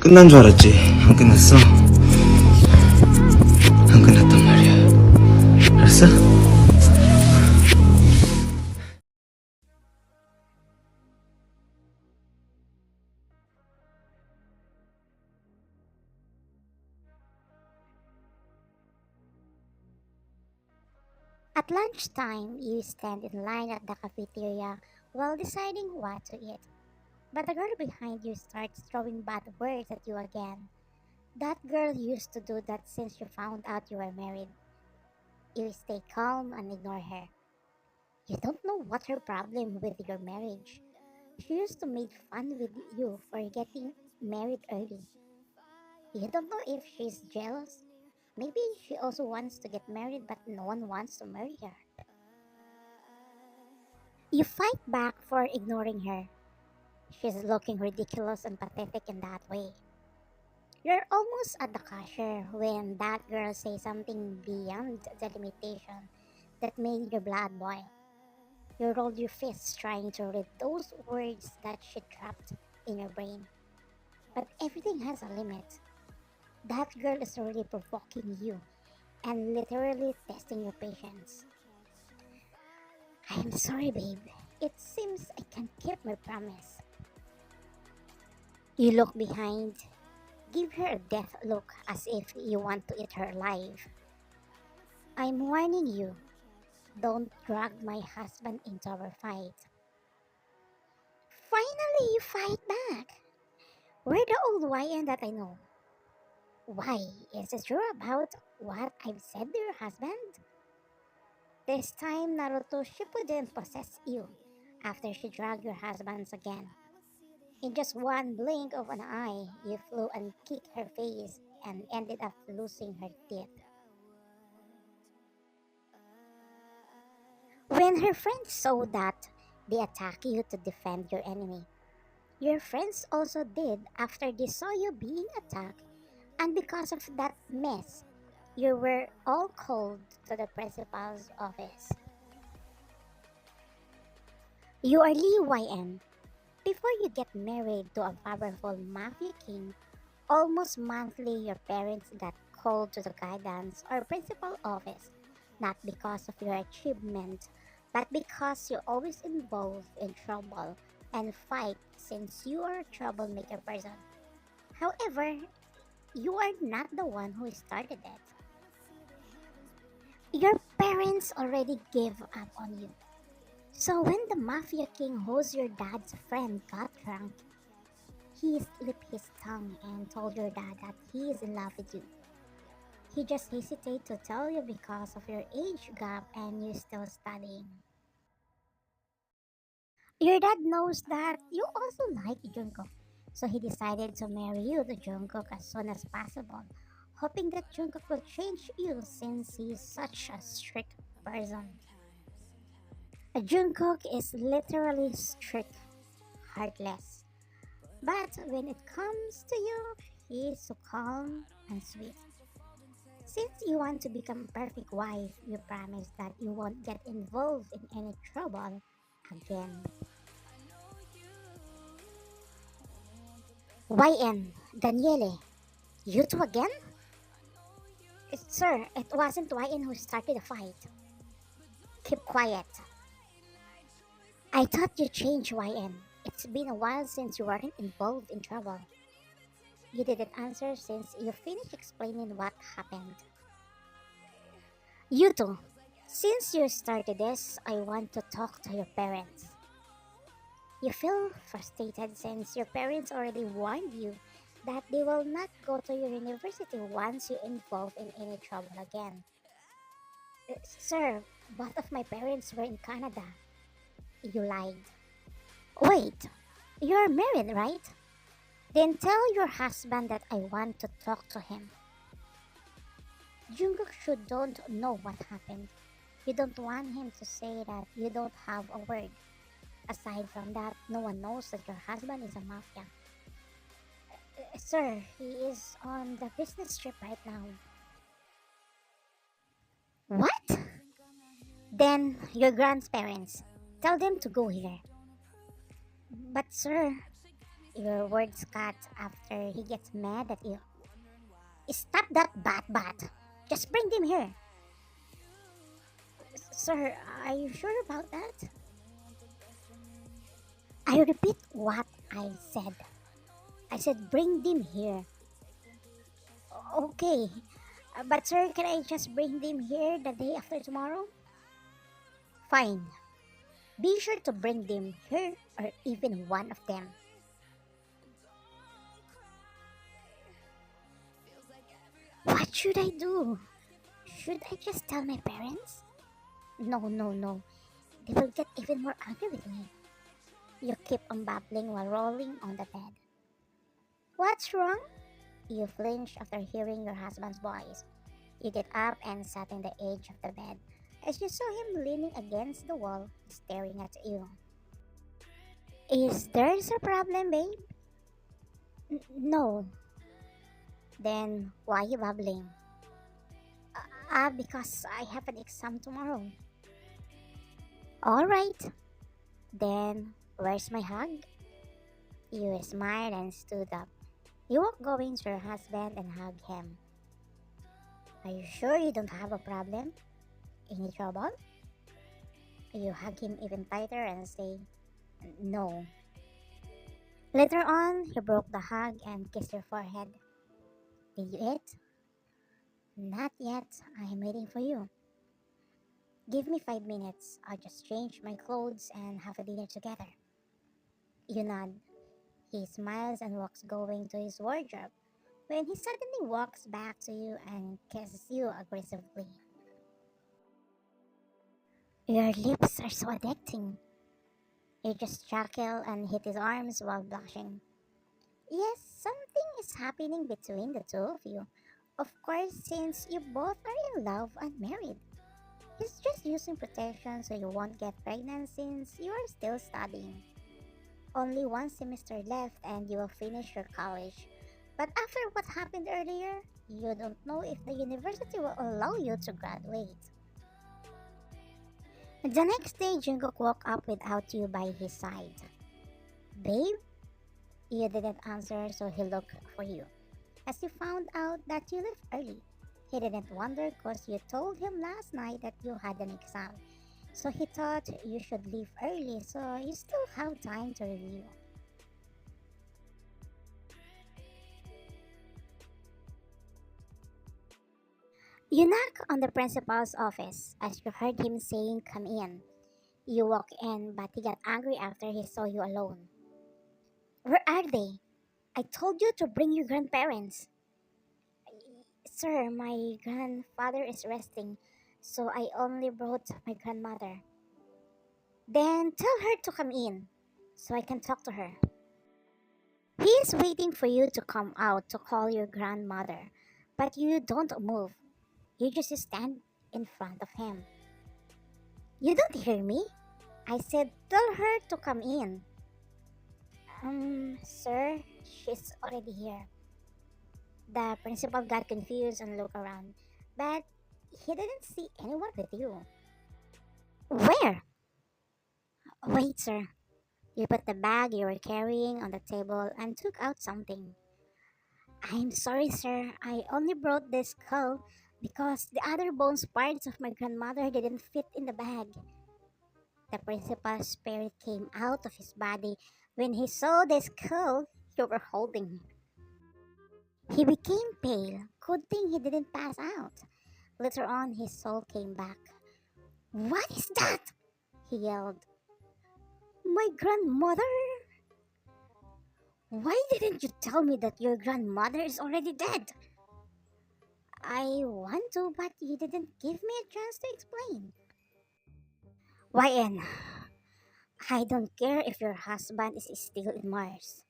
끝난 줄 알았지? 안 끝났어? 안 끝났단 말이야. 알았어? At lunchtime, you stand in line at the cafeteria while deciding what to eat. But the girl behind you starts throwing bad words at you again. That girl used to do that since you found out you were married. You stay calm and ignore her. You don't know what her problem with your marriage. She used to make fun with you for getting married early. You don't know if she's jealous. Maybe she also wants to get married but no one wants to marry her. You fight back for ignoring her. She's looking ridiculous and pathetic in that way. You're almost at the cashier when that girl says something beyond the limitation that made your blood boil. You rolled your fists trying to read those words that she trapped in your brain. But everything has a limit. That girl is already provoking you and literally testing your patience. I'm sorry, babe. It seems I can't keep my promise. You look behind, give her a death look as if you want to eat her alive. I'm warning you, don't drag my husband into our fight. Finally, you fight back. We're the old YN that I know. Why? Is it true about what I've said to your husband? This time, Naruto, she didn't possess you after she dragged your husbands again. In just one blink of an eye, you flew and kicked her face and ended up losing her teeth. When her friends saw that, they attacked you to defend your enemy. Your friends also did after they saw you being attacked, and because of that mess, you were all called to the principal's office. You are Lee YN. Before you get married to a powerful mafia king, almost monthly your parents got called to the guidance or principal office, not because of your achievement, but because you're always involved in trouble and fight since you are a troublemaker person. However, you are not the one who started it. Your parents already gave up on you. So when the Mafia King, who's your dad's friend, got drunk, he slipped his tongue and told your dad that he is in love with you. He just hesitated to tell you because of your age gap and you still studying. Your dad knows that you also like Jungkook, so he decided to marry you to Jungkook as soon as possible, hoping that Jungkook will change you since he's such a strict person. Jungkook is literally strict, heartless. But when it comes to you, he is so calm and sweet. Since you want to become a perfect wife, you promise that you won't get involved in any trouble again. YN, Daniele, you two again? Sir, it wasn't YN who started the fight. Keep quiet. I thought you changed, YN. It's been a while since you weren't involved in trouble. You didn't answer since you finished explaining what happened. You two, since you started this, I want to talk to your parents. You feel frustrated since your parents already warned you that they will not go to your university once you involve in any trouble again. Sir, both of my parents were in Canada. You lied. Wait, you're married, right? Then tell your husband that I want to talk to him. Jungkook should don't know what happened. You don't want him to say that you don't have a word. Aside from that, no one knows that your husband is a mafia. Sir, he is on the business trip right now. What? Then your grandparents. Tell them to go here. But sir, Your words cut after he gets mad at you. Stop that bat. Just bring them here. Sir, are you sure about that? I repeat what I said. I said bring them here. Okay. But sir, can I just bring them here the day after tomorrow? Fine. Be sure to bring them here or even one of them. What should I do? Should I just tell my parents? No. They will get even more angry with me. You keep on babbling while rolling on the bed. What's wrong? You flinch after hearing your husband's voice. You get up and sat on the edge of the bed as you saw him leaning against the wall, staring at you. Is there a problem, babe? No. Then why you babbling? Because I have an exam tomorrow. Alright. Then where's my hug? You smiled and stood up. You walk going to your husband and hug him. Are you sure you don't have a problem? Any trouble? You hug him even tighter and say, no. Later on, he broke the hug and kissed your forehead. Did you eat? Not yet. I'm waiting for you. Give me 5 minutes. I'll just change my clothes and have a dinner together. You nod. He smiles and walks going to his wardrobe when he suddenly walks back to you and kisses you aggressively. Your lips are so addicting. You just chuckle and hit his arms while blushing. Yes, something is happening between the two of you. Of course, since you both are in love and married. He's just using protection so you won't get pregnant since you are still studying. Only one semester left and you will finish your college. But after what happened earlier, you don't know if the university will allow you to graduate. The next day, Jungkook woke up without you by his side. Babe? You didn't answer, so he looked for you. As he found out that you left early, he didn't wonder because you told him last night that you had an exam. So he thought you should leave early so you still have time to review. You knock on the principal's office as you heard him saying, come in. You walk in, but he got angry after he saw you alone. Where are they? I told you to bring your grandparents. Sir, my grandfather is resting, so I only brought my grandmother. Then tell her to come in, so I can talk to her. He is waiting for you to come out to call your grandmother, but you don't move. You just stand in front of him. You don't hear me? I said tell her to come in. Sir, she's already here. The principal got confused and looked around, but he didn't see anyone with you. Where? Wait, sir. You put the bag you were carrying on the table and took out something. I'm sorry, sir. I only brought this skull because the other bones parts of my grandmother didn't fit in the bag. The principal's spirit came out of his body when he saw the skull you were holding. He became pale. Good thing he didn't pass out. Later on, his soul came back. What is that? He yelled. My grandmother? Why didn't you tell me that your grandmother is already dead? I want to, but you didn't give me a chance to explain. YN, I don't care if your husband is still in Mars.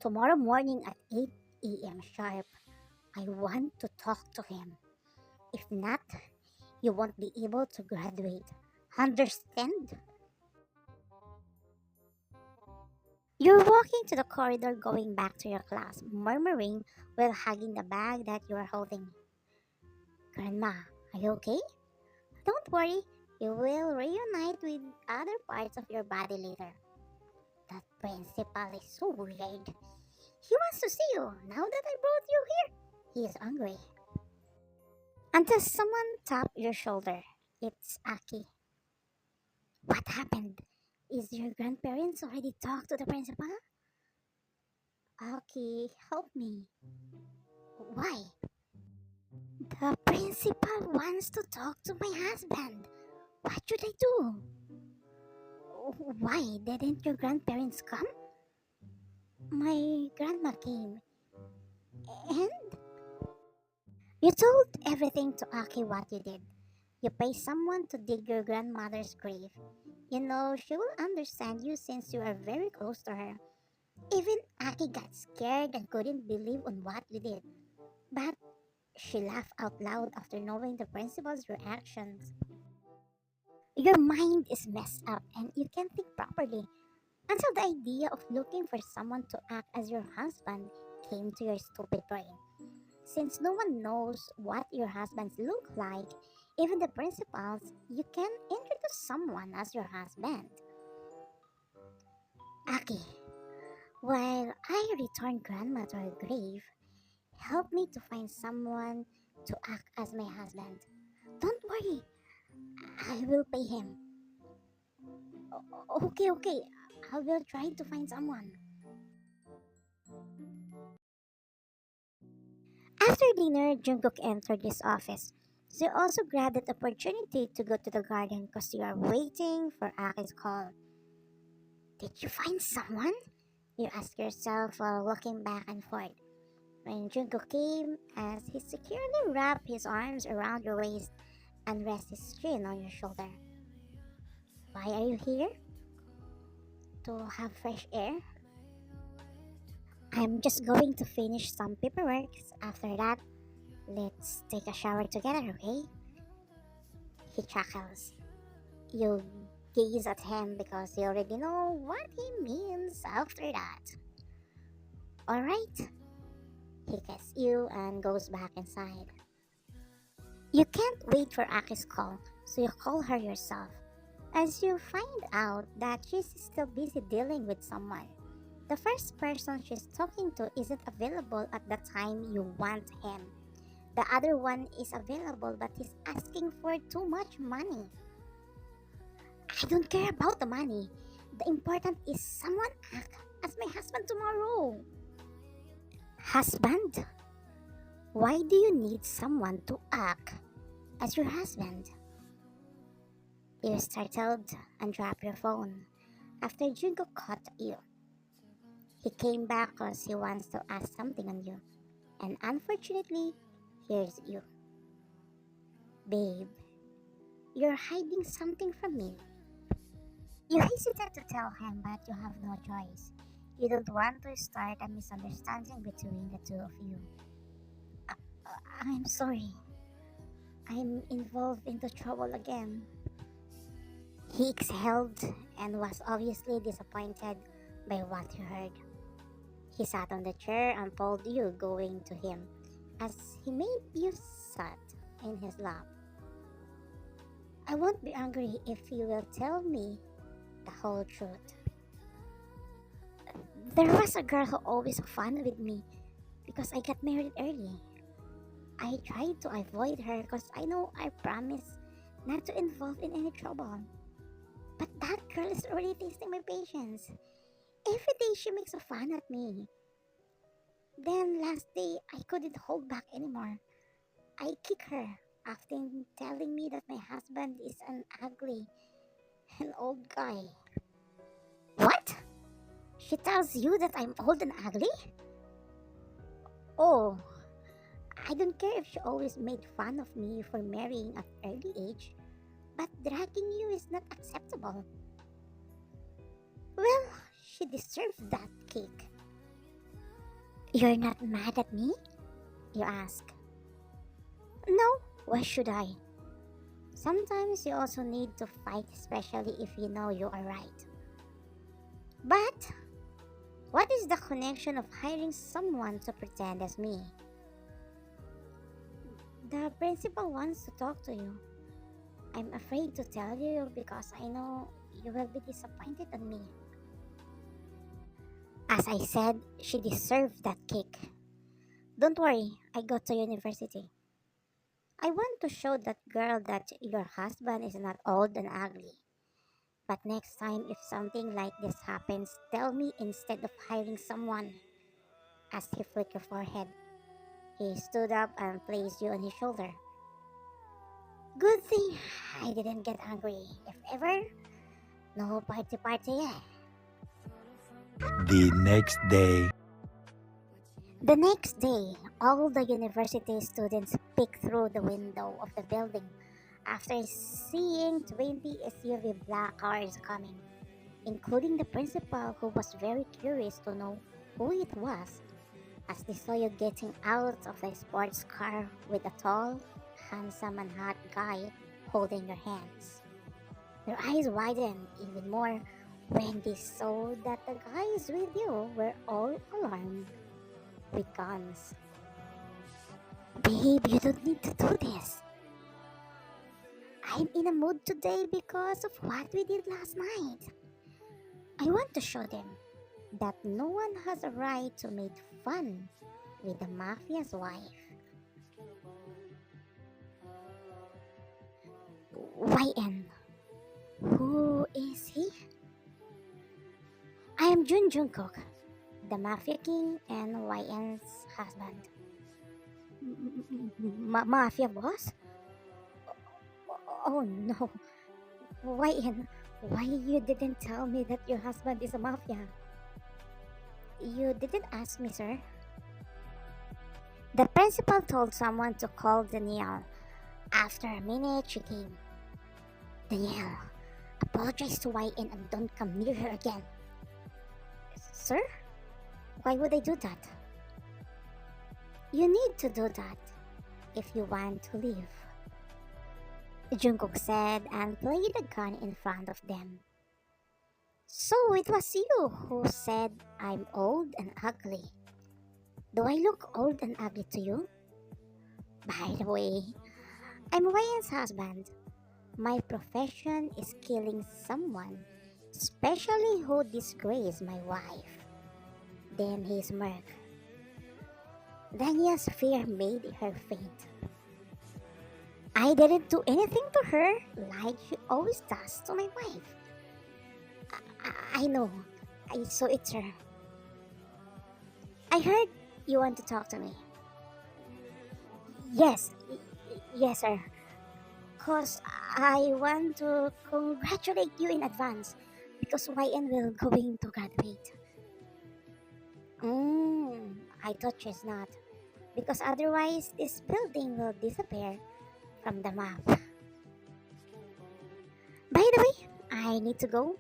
Tomorrow morning at 8 a.m. sharp, I want to talk to him. If not, you won't be able to graduate. Understand? You're walking to the corridor going back to your class, murmuring while hugging the bag that you are holding. Grandma, are you okay? Don't worry, you will reunite with other parts of your body later. That principal is so weird. He wants to see you now that I brought you here. He is hungry. Until someone tapped your shoulder. It's Aki. What happened? Is your grandparents already talked to the principal? Aki, help me. Why? The principal wants to talk to my husband. What should I do? Why didn't your grandparents come? My grandma came. And you told everything to Aki what you did. You pay someone to dig your grandmother's grave. You know, she will understand you since you are very close to her. Even Aki got scared and couldn't believe on what you did. But she laughed out loud after knowing the principal's reactions. Your mind is messed up and you can't think properly until the idea of looking for someone to act as your husband came to your stupid brain. Since no one knows what your husbands look like, even the principals, you can introduce someone as your husband. Aki, while I return grandma to her grave, help me to find someone to act as my husband. Don't worry, I will pay him. Okay, I will try to find someone. After dinner, Jungkook entered his office. She also grabbed that opportunity to go to the garden because you are waiting for Aki's call. Did you find someone? You ask yourself while walking back and forth. When Jungkook came, as he securely wrapped his arms around your waist and rested his chin on your shoulder. Why are you here? To have fresh air? I'm just going to finish some paperwork. After that, let's take a shower together, okay? He chuckles. You gaze at him because you already know what he means after that. Alright? He kisses you and goes back inside. You can't wait for Aki's call, so you call her yourself. As you find out that she's still busy dealing with someone. The first person she's talking to isn't available at the time you want him. The other one is available but he's asking for too much money. I don't care about the money. The important is someone act as my husband tomorrow. Husband? Why do you need someone to act as your husband? You startled and dropped your phone after Jungkook caught you. He came back because he wants to ask something on you. And unfortunately, here's you. Babe, you're hiding something from me. You hesitate to tell him, but you have no choice. You don't want to start a misunderstanding between the two of you. I'm sorry. I'm involved into trouble again. He exhaled and was obviously disappointed by what he heard. He sat on the chair and pulled you going to him as he made you sat in his lap. I won't be angry if you will tell me the whole truth. There was a girl who always fun with me because I got married early. I tried to avoid her because I know I promised not to involve in any trouble. But that girl is already tasting my patience. Every day she makes a fun at me. Then last day I couldn't hold back anymore. I kick her after telling me that my husband is an ugly and old guy. What? She tells you that I'm old and ugly? Oh, I don't care if she always made fun of me for marrying at early age, but dragging you is not acceptable. Well, she deserves that kick. You're not mad at me? You ask. No, why should I? Sometimes you also need to fight, especially if you know you are right. But what is the connection of hiring someone to pretend as me? The principal wants to talk to you. I'm afraid to tell you because I know you will be disappointed on me. As I said, she deserved that kick. Don't worry, I go to university. I want to show that girl that your husband is not old and ugly. But next time, if something like this happens, tell me instead of hiring someone. As he flicked her forehead, he stood up and placed you on his shoulder. Good thing I didn't get angry. If ever, no party, eh? The next day. The next day, all the university students peeked through the window of the building after seeing 20 SUV black cars coming, including the principal who was very curious to know who it was as they saw you getting out of the sports car with a tall, handsome and hot guy holding your hands. Their eyes widened even more when they saw that the guys with you were all alarmed with guns. Babe, you don't need to do this. I'm in a mood today because of what we did last night. I want to show them that no one has a right to make fun with the mafia's wife. YN. Who is he? I am Jungkook, the Mafia King and YN's husband. Mafia boss? Oh no. YN, why you didn't tell me that your husband is a mafia? You didn't ask me, sir. The principal told someone to call Danielle. After a minute, she came. Danielle, apologize to YN and don't come near her again. Sir? Why would I do that? You need to do that if you want to live, Jungkook said and played a gun in front of them. So it was you who said I'm old and ugly. Do I look old and ugly to you? By the way, I'm YN's husband. My profession is killing someone, especially who disgraced my wife. Then he smirked. Daniel's fear made her faint. I didn't do anything to her like she always does to my wife. I know. I saw it, sir. I heard you want to talk to me. Yes, yes, sir. Cause I want to congratulate you in advance because YN will going to graduate. I thought she's not. Because otherwise, this building will disappear from the map. By the way, I need to go.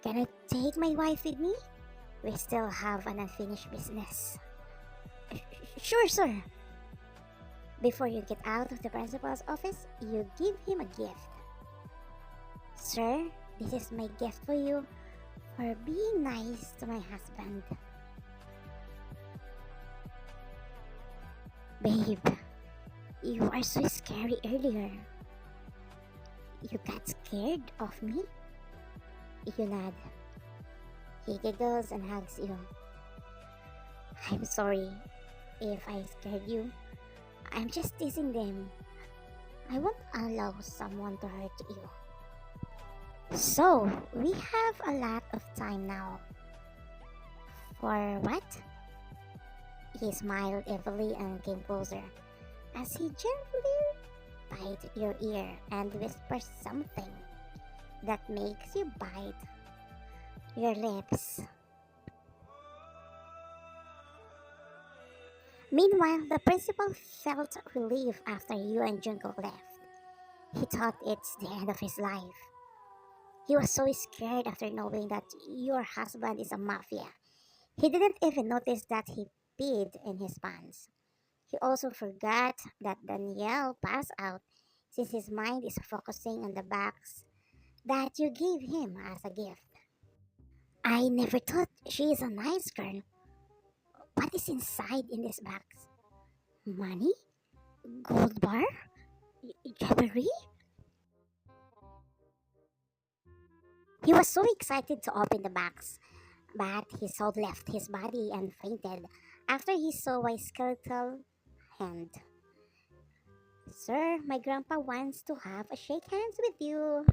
Can I take my wife with me? We still have an unfinished business. Sure, sir. Before you get out of the principal's office, you give him a gift. Sir, this is my gift for you for being nice to my husband. Babe, you are so scary earlier. You got scared of me? You nod. He giggles and hugs you. I'm sorry if I scared you. I'm just teasing them. I won't allow someone to hurt you. So, we have a lot of time now. For what? He smiled evilly and came closer as he gently bit your ear and whispers something that makes you bite your lips. Meanwhile, the principal felt relief after you and Jungkook left. He thought it's the end of his life. He was so scared after knowing that your husband is a mafia. He didn't even notice that he peed in his pants. He also forgot that Danielle passed out since his mind is focusing on the box that you gave him as a gift. I never thought she is a nice girl. What is inside in this box? Money? Gold bar? Jewelry? He was so excited to open the box But his soul left his body and fainted after he saw a skeletal hand. Sir, my grandpa wants to have a shake hands with you.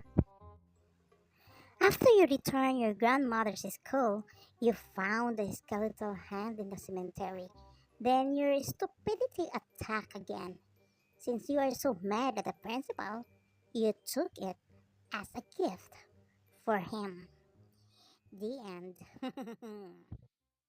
After you return your grandmother's skull, you found the skeletal hand in the cemetery. Then your stupidity attacked again. Since you are so mad at the principal, you took it as a gift for him. The end.